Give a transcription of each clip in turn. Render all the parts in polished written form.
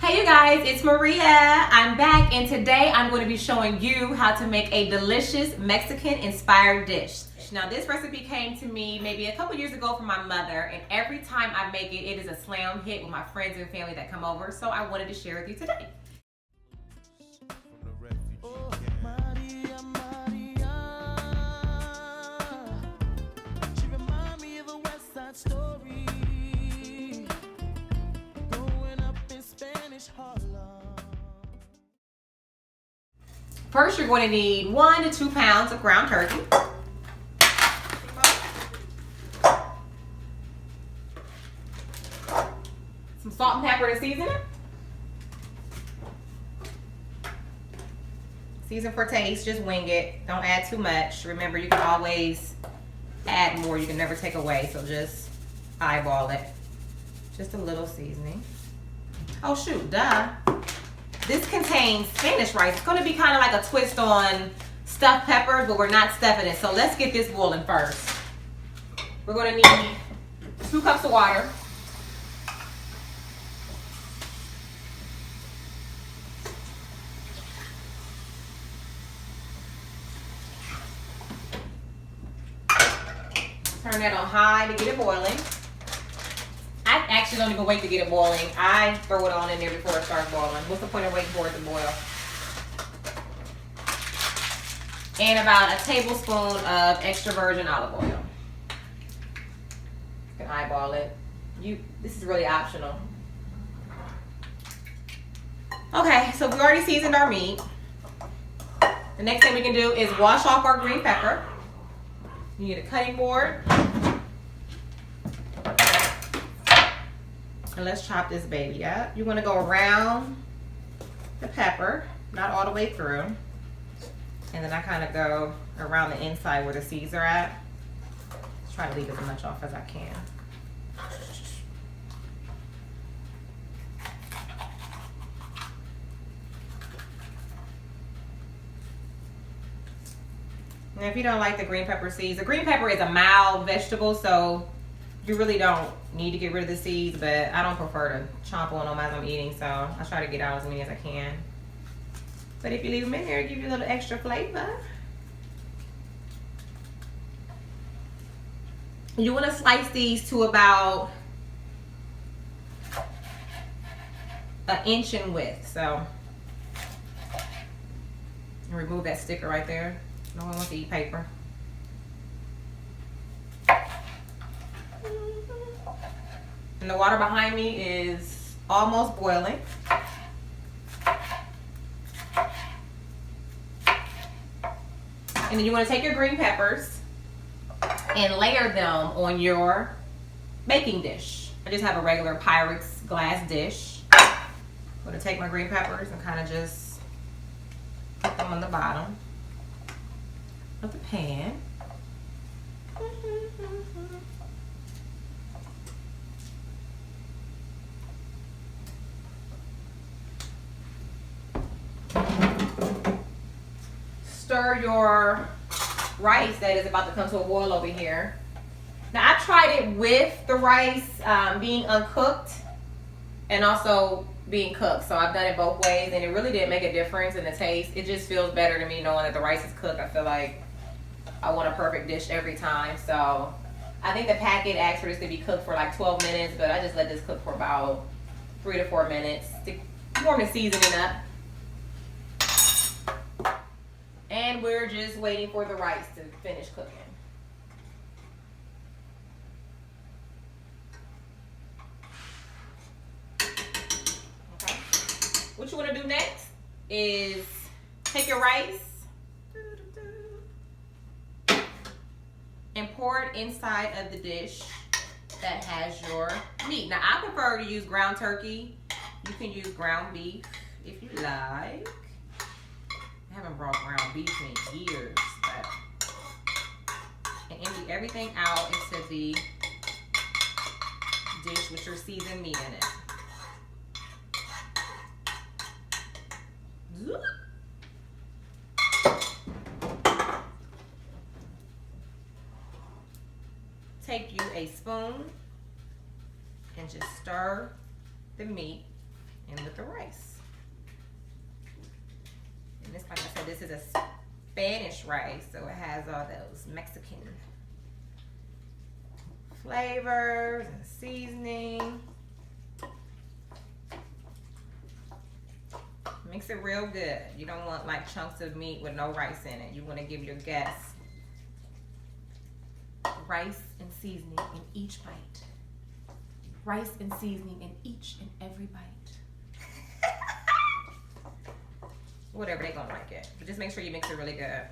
Hey you guys, it's Maria. I'm back and today I'm going to be showing you how to make a delicious Mexican inspired dish. Now this recipe came to me maybe a couple years ago from my mother, and every time I make it, it is a slam hit with my friends and family that come over, so I wanted to share with you today. First, you're going to need 1 to 2 pounds of ground turkey. Some salt and pepper to season it. Season for taste, just wing it. Don't add too much. Remember, you can always add more. You can never take away, so just eyeball it. Just a little seasoning. Oh shoot, duh. This contains Spanish rice. It's going to be kind of like a twist on stuffed peppers, but we're not stuffing it. So let's get this boiling first. We're going to need 2 cups of water. Turn that on high to get it boiling. I actually don't even wait to get it boiling. I throw it on in there before it starts boiling. What's the point of waiting for it to boil? And about a tablespoon of extra virgin olive oil. You can eyeball it. This is really optional. Okay, so we already seasoned our meat. The next thing we can do is wash off our green pepper. You need a cutting board. And let's chop this baby up. You want to go around the pepper, not all the way through. And then I kind of go around the inside where the seeds are at. Just try to leave as much off as I can. And if you don't like the green pepper seeds, the green pepper is a mild vegetable, so you really don't need to get rid of the seeds, but I don't prefer to chomp on them as I'm eating, so I try to get out as many as I can. But if you leave them in there, it gives you a little extra flavor. You want to slice these to about 1 inch in width, so remove that sticker right there. No one wants to eat paper. And the water behind me is almost boiling. And then you want to take your green peppers and layer them on your baking dish. I just have a regular Pyrex glass dish. I'm going to take my green peppers and kind of just put them on the bottom of the pan. Stir your rice that is about to come to a boil over here. Now I tried it with the rice being uncooked and also being cooked, so I've done it both ways, and it really didn't make a difference in the taste. It just feels better to me knowing that the rice is cooked. I feel like I want a perfect dish every time, so I think the packet asks for this to be cooked for like 12 minutes, but I just let this cook for about 3 to 4 minutes to warm the seasoning up. And we're just waiting for the rice to finish cooking. Okay. What you want to do next is take your rice and pour it inside of the dish that has your meat. Now I prefer to use ground turkey. You can use ground beef if you like. I haven't brought ground beef in years, but and empty everything out into the dish with your seasoned meat in it. Take you a spoon and just stir the meat in with the rice. And this, like I said, this is a Spanish rice, so it has all those Mexican flavors and seasoning. Mix it real good. You don't want like chunks of meat with no rice in it. You want to give your guests rice and seasoning in each bite. Rice and seasoning in each and every bite. Whatever, they gonna like it. But just make sure you mix it really good.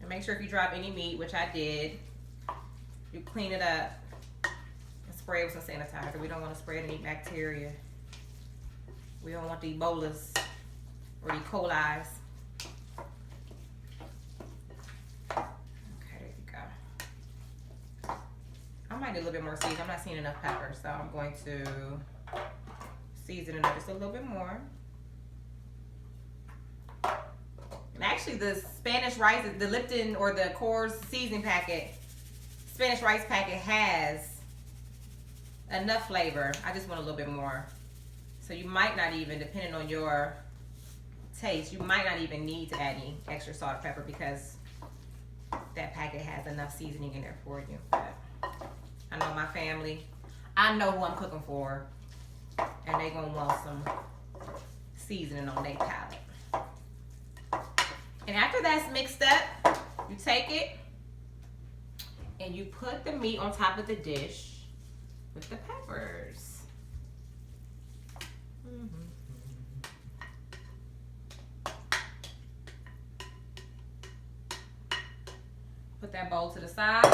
And make sure if you drop any meat, which I did, you clean it up and spray it with some sanitizer. We don't want to spray any bacteria. We don't want the Ebolas or the E. coli's. Okay, there you go. I might need a little bit more seasoning. I'm not seeing enough pepper, so I'm going to season it up just a little bit more. And actually, the Spanish rice, the Lipton or the Coors seasoning packet, Spanish rice packet has enough flavor. I just want a little bit more. So you might not even, depending on your taste, you might not even need to add any extra salt or pepper because that packet has enough seasoning in there for you. But I know my family, I know who I'm cooking for, and they gonna want some seasoning on their palate. And after that's mixed up, you take it and you put the meat on top of the dish with the peppers. Put that bowl to the side,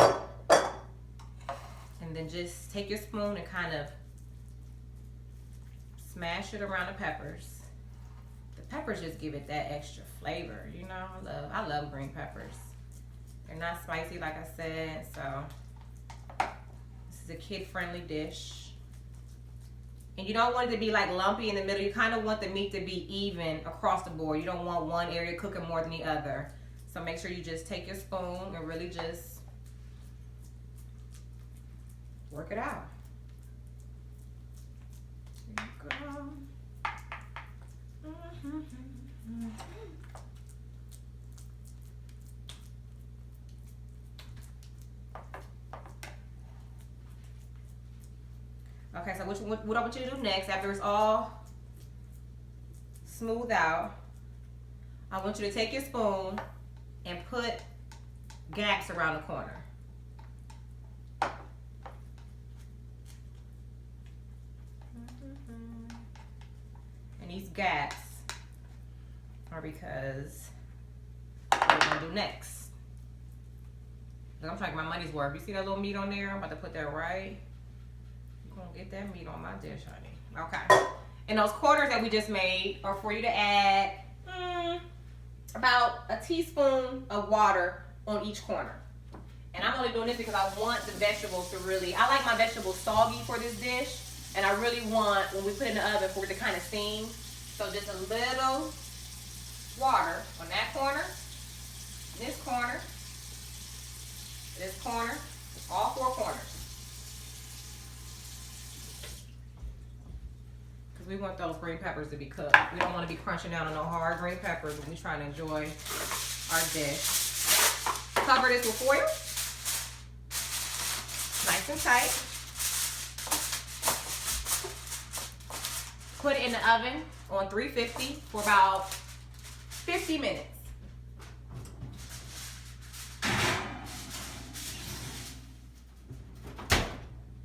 and then just take your spoon and kind of smash it around the peppers. The peppers just give it that extra flavor, you know. I love green peppers. They're not spicy, like I said, so this is a kid-friendly dish. And you don't want it to be like lumpy in the middle. You kind of want the meat to be even across the board. You don't want one area cooking more than the other. So make sure you just take your spoon and really just work it out. There you go. Okay, so what I want you to do next, after it's all smoothed out, I want you to take your spoon and put gaps around the corner. And these gaps are because what we're gonna do next. I'm trying to get my money's worth. You see that little meat on there? I'm about to put that right. You're gonna get that meat on my dish, honey. Okay. And those quarters that we just made are for you to add about a teaspoon of water on each corner. And I'm only doing this because I want the vegetables to really, I like my vegetables soggy for this dish. And I really want, when we put it in the oven, for it to kind of steam. So just a little water on that corner, this corner, all four corners. Because we want those green peppers to be cooked. We don't want to be crunching down on no hard green peppers when we're trying to enjoy our dish. Cover this with foil. Nice and tight. Put it in the oven on 350 for about 50 minutes.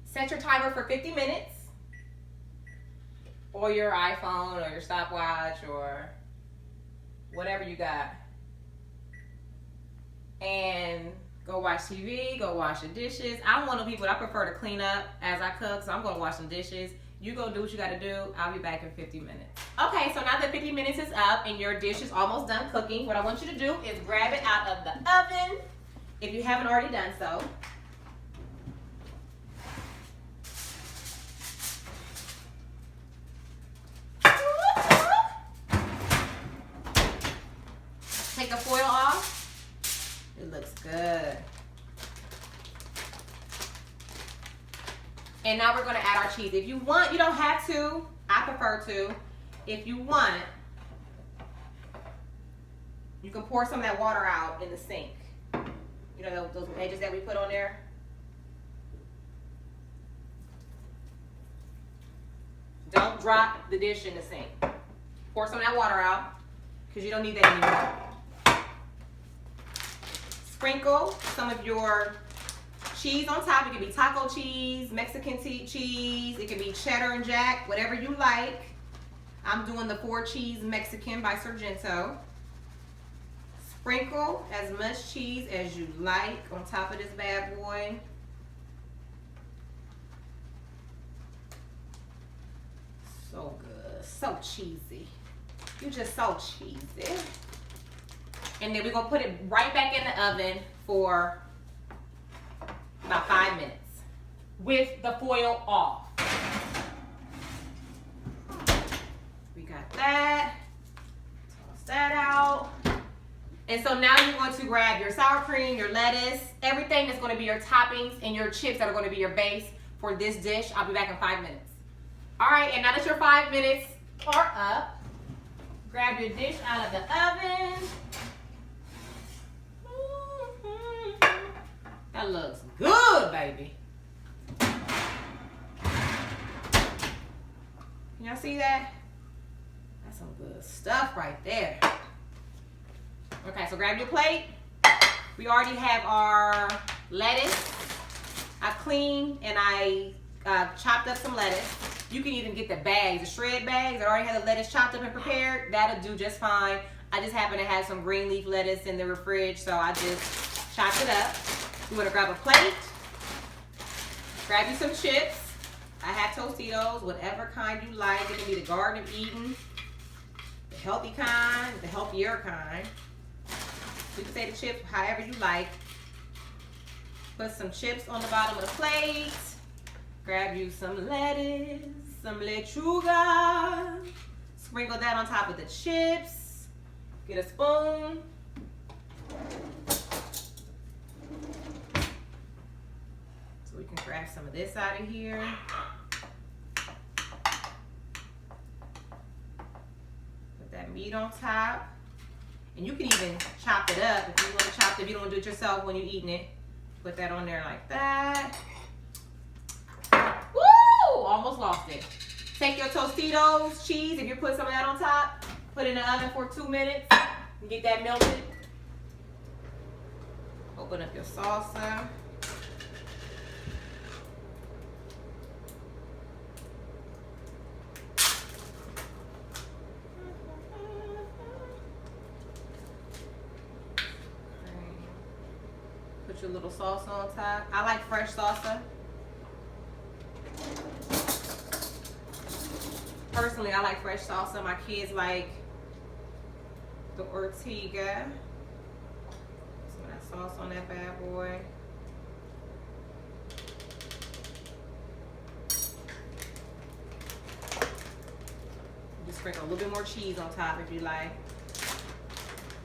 Set your timer for 50 minutes, or your iPhone or your stopwatch or whatever you got. And go watch TV, go wash the dishes. I'm one of the people that I prefer to clean up as I cook, so I'm gonna wash some dishes. You go do what you gotta do. I'll be back in 50 minutes. Okay, so now that 50 minutes is up and your dish is almost done cooking, what I want you to do is grab it out of the oven if you haven't already done so. Take the foil off. Good. And now we're gonna add our cheese. If you want, you don't have to. I prefer to. If you want, you can pour some of that water out in the sink. You know those edges that we put on there? Don't drop the dish in the sink. Pour some of that water out because you don't need that anymore. Sprinkle some of your cheese on top. It can be taco cheese, Mexican cheese. It can be cheddar and jack, whatever you like. I'm doing the 4-cheese Mexican by Sargento. Sprinkle as much cheese as you like on top of this bad boy. So good, so cheesy. You just so cheesy. And then we're gonna put it right back in the oven for about 5 minutes with the foil off. We got that. Toss that out. And so now you're going to grab your sour cream, your lettuce, everything that's going to be your toppings and your chips that are going to be your base for this dish. I'll be back in 5 minutes. All right, and now that your 5 minutes are up, grab your dish out of the oven. That looks good, baby. Can y'all see that? That's some good stuff right there. Okay, so grab your plate. We already have our lettuce. I cleaned and I chopped up some lettuce. You can even get the bags, the shred bags that already have the lettuce chopped up and prepared. That'll do just fine. I just happen to have some green leaf lettuce in the fridge, so I just chopped it up. You want to grab a plate. Grab you some chips. I have Tostitos, whatever kind you like. It can be the Garden of Eden, the healthy kind, the healthier kind. You can say the chips however you like. Put some chips on the bottom of the plate. Grab you some lettuce, some lechuga. Sprinkle that on top of the chips. Get a spoon. So we can grab some of this out of here. Put that meat on top. And you can even chop it up if you want to chop it. If you don't want to do it yourself when you're eating it, put that on there like that. Woo! Almost lost it. Take your Tostitos, cheese, if you put some of that on top, put it in the oven for 2 minutes and get that melted. Open up your salsa. Put your little salsa on top. I like fresh salsa. Personally, I like fresh salsa. My kids like the Ortega. Some of that sauce on that bad boy. Just sprinkle a little bit more cheese on top if you like.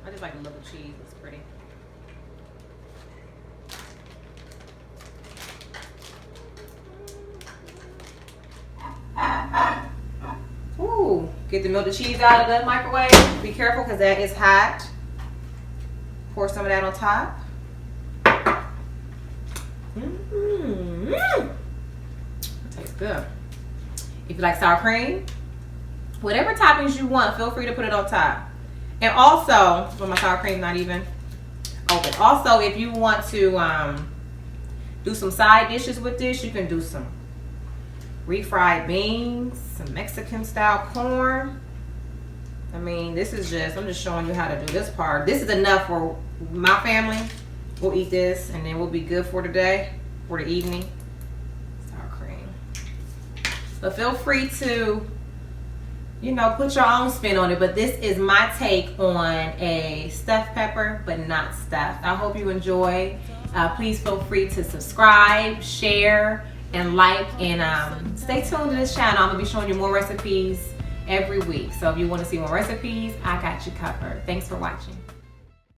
I just like a little cheese. It's pretty. Ooh, get the melted cheese out of the microwave. Be careful because that is hot. Pour some of that on top. That tastes good. If you like sour cream, whatever toppings you want, feel free to put it on top. And also, well, my sour cream's not even open. Also, if you want to do some side dishes with this, you can do some refried beans, some Mexican style corn. I mean, this is just, I'm just showing you how to do this part. This is enough for my family. We'll eat this and then we'll be good for today, for the evening. Sour cream. But feel free to, you know, put your own spin on it. But this is my take on a stuffed pepper, but not stuffed. I hope you enjoy. Please feel free to subscribe, share, and like, and stay tuned to this channel. I'm gonna be showing you more recipes every week. So if you want to see more recipes, I got you covered. Thanks for watching.